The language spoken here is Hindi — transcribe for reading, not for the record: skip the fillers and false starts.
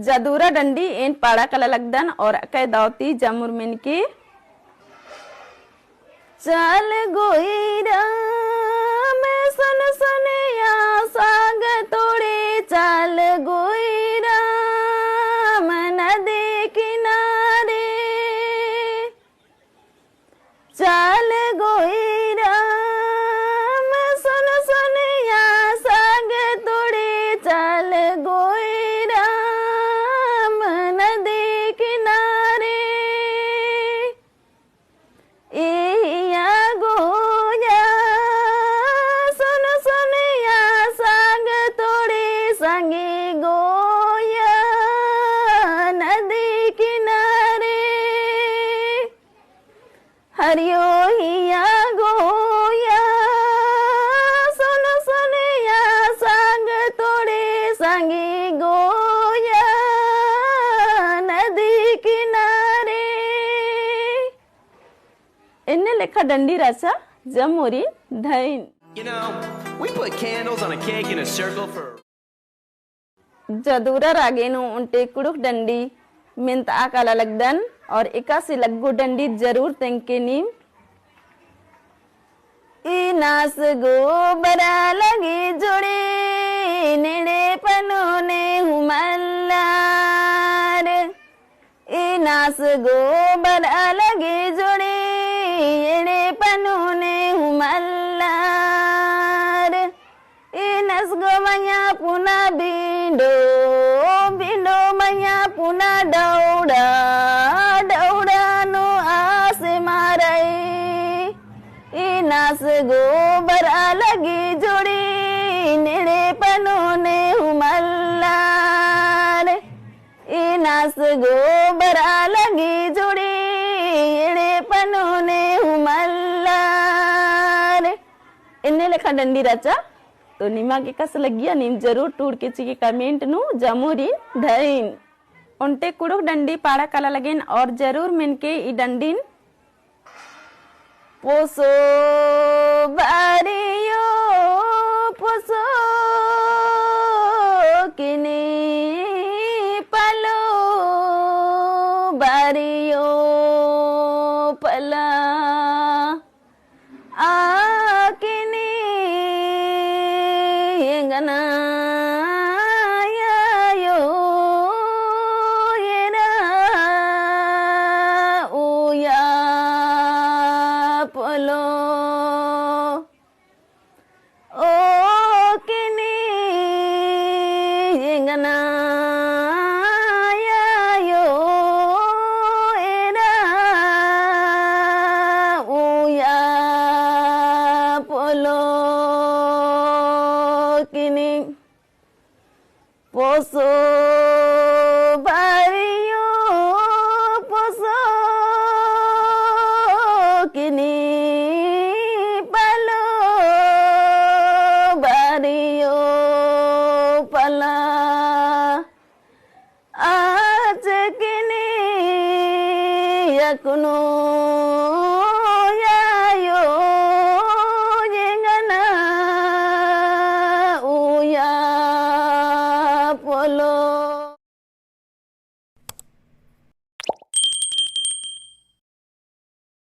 जदूरा डंडी इन पाड़ा कला लगदन और अकै दावती जमुर मिन की चल गोईरा मैं सुन सुनिया साग तोड़े चल गोईरा मैं नदी किनारे चल गोईरा मैं सुन सुनिया साग तोड़े चल गोईरा मैं नदी किनारे इया गोया सुन सुनिया साग तोड़े संगे गोया नदी किनारे हरियो हिया गोया सुन सुनिया साग तोड़े संगे गोया नदी किनारे इन्ने लेखा डंडी रचा जमुरी धैन You know, we put candles on a cake in a circle for जदूरा रागेनु उनटे कुड़ुक डंडी मिंत आकाला लगदन और इकासी लग्गू डंडी जरूर तेंके नीम इनास गोबरा लगी जुड़ी नेड़े पनोने हुमल्लार इनास गोबरा लगी जुड़ी नेड़े पनोने हुमल्लार इनस गोमया पुना बिंडो बिंडो मया पुना दौड़ा दौड़ा नो आस मारई इनास गोबरा लगी जोड़ी नेड़े पनोने हुमल्लार इनास गोबरा लगी जोड़ी नेड़े पनोने हुमल्लार इन्ने लेखा डंडी रचा तो निमा के कस लगिया नीम जरूर टूड़ के ची के कमेंट नु जमुरी धैन उनटे कुड़ुक डंडी पाड़ा कला लगेन और जरूर मिनके ई डंडीन पोसो बारियो पोसो किने पलो बारियो पला आकिनी येंगना यायो येना उया पलो ओ किनी येंगना यायो येना उया पलो किनी पोसो बारियो पोसो किनी पलो बारियो पला आज किनी यकुनो